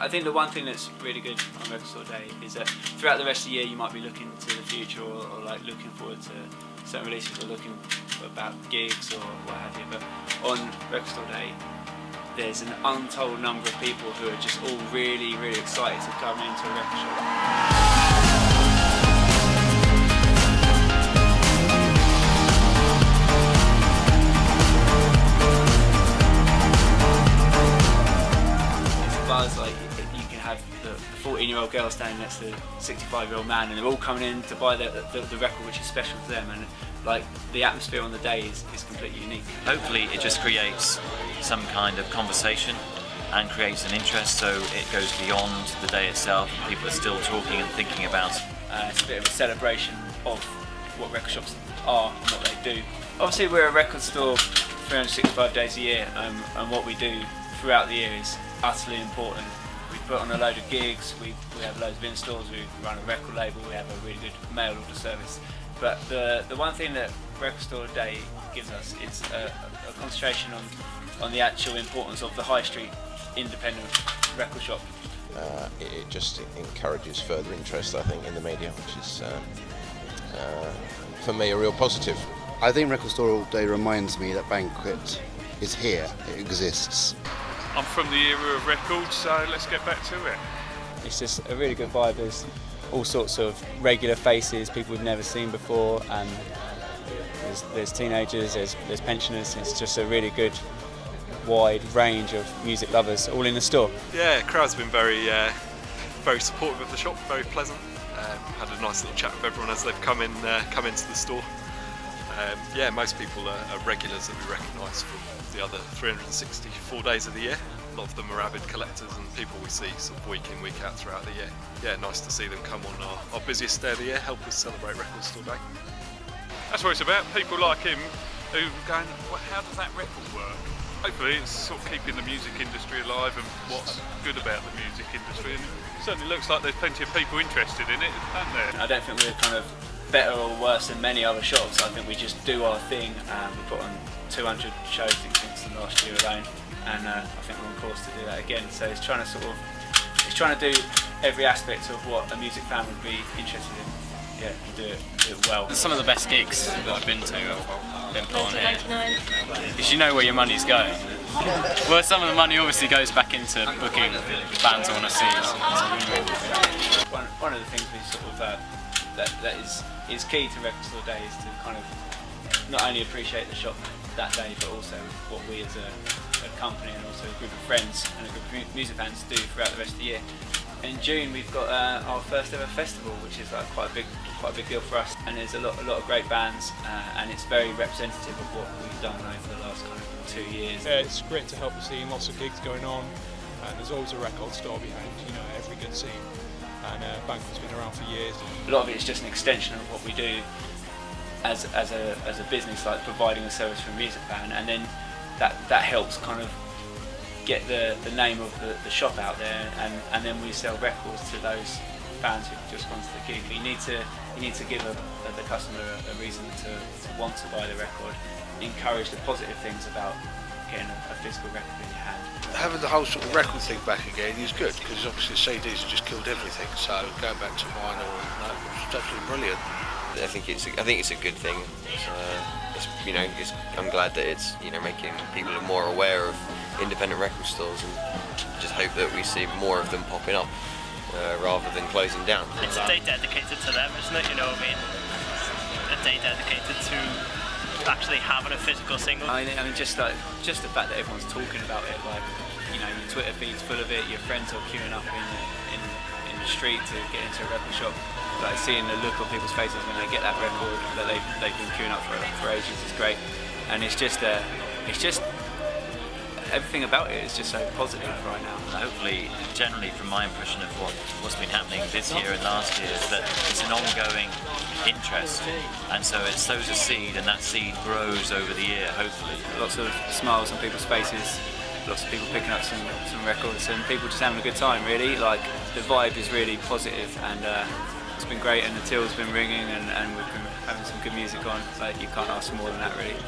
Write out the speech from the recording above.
I think the one thing that's really good on Record Store Day is that throughout the rest of the year you might be looking to the future or like looking forward to certain releases or looking about gigs or what have you, but on Record Store Day there's an untold number of people who are just all really, really excited to come into a record shop. Buzz, like you can have the 14-year-old girl standing next to the 65-year-old man, and they're all coming in to buy the record, which is special to them, and like the atmosphere on the day is completely unique. Hopefully it just creates some kind of conversation and creates an interest, so it goes beyond the day itself and people are still talking and thinking about it. It's a bit of a celebration of what record shops are and what they do. Obviously we're a record store 365 days a year, and what we do throughout the year is utterly important. We put on a load of gigs, we have loads of installs, we run a record label, we have a really good mail order service. But the one thing that Record Store Day gives us is a concentration on the actual importance of the high street independent record shop. It just encourages further interest, I think, in the media, which is for me a real positive. I think Record Store Day reminds me that Banquet is here, it exists. I'm from the era of records, so let's get back to it. It's just a really good vibe. There's all sorts of regular faces, people we've never seen before, and there's teenagers, there's pensioners. It's just a really good wide range of music lovers all in the store. Yeah, crowd's been very supportive of the shop, very pleasant. Had a nice little chat with everyone as they've come into the store. Yeah, most people are regulars that we recognise from the other 364 days of the year. A lot of them are avid collectors and people we see sort of week in, week out throughout the year. Yeah, nice to see them come on our busiest day of the year, help us celebrate Record Store Day. That's what it's about, people like him who are going, well, how does that record work? Hopefully it's sort of keeping the music industry alive and what's good about the music industry, and it certainly looks like there's plenty of people interested in it, aren't there? I don't think we're kind of better or worse than many other shops. I think we just do our thing. We put on 200 shows since the last year alone, and I think we're on course to do that again. So it's trying to do every aspect of what a music fan would be interested in. Yeah, and do it well. Some of the best gigs that I've been to have been put on here, because you know where your money's going. Well, some of the money obviously goes back into booking bands I want to see. One of the things we sort of that is key to Record Store Day is to kind of not only appreciate the shop that day, but also what we as a company and also a group of friends and a group of music fans do throughout the rest of the year. In June we've got our first ever festival, which is like quite a big deal for us, and there's a lot of great bands, and it's very representative of what we've done over the last kind of 2 years. Yeah, it's great to help the scene, lots of gigs going on, and there's always a record store behind, every good scene. And Banquet's been around for years. A lot of it is just an extension of what we do as a business, like providing a service for a music fan, and then that helps kind of get the name of the shop out there, and then we sell records to those fans who just gone to the gig. You need to give the customer a reason to want to buy the record, encourage the positive things about getting a physical record in your hand. Having the whole sort of record thing back again is good, because obviously CDs have just killed everything, so going back to vinyl, it's absolutely brilliant. I think it's a good thing. I'm glad that it's making people more aware of independent record stores, and just hope that we see more of them popping up rather than closing down. It's a day dedicated to them, isn't it? You know what I mean? A day dedicated to actually having a physical single. I mean, just the fact that everyone's talking about it, like your Twitter feed's full of it. Your friends are queuing up in the street to get into a record shop. Like seeing the look on people's faces when they get that record that they've been queuing up for ages is great, and it's just everything about it is just so positive right now. Hopefully, generally from my impression of what's been happening this year and last year, is that it's an ongoing interest, and so it sows a seed and that seed grows over the year, hopefully. Lots of smiles on people's faces, lots of people picking up some records, and people just having a good time really. Like the vibe is really positive, and it's been great, and the till's been ringing, and we've been having some good music on. Like you can't ask for more than that really.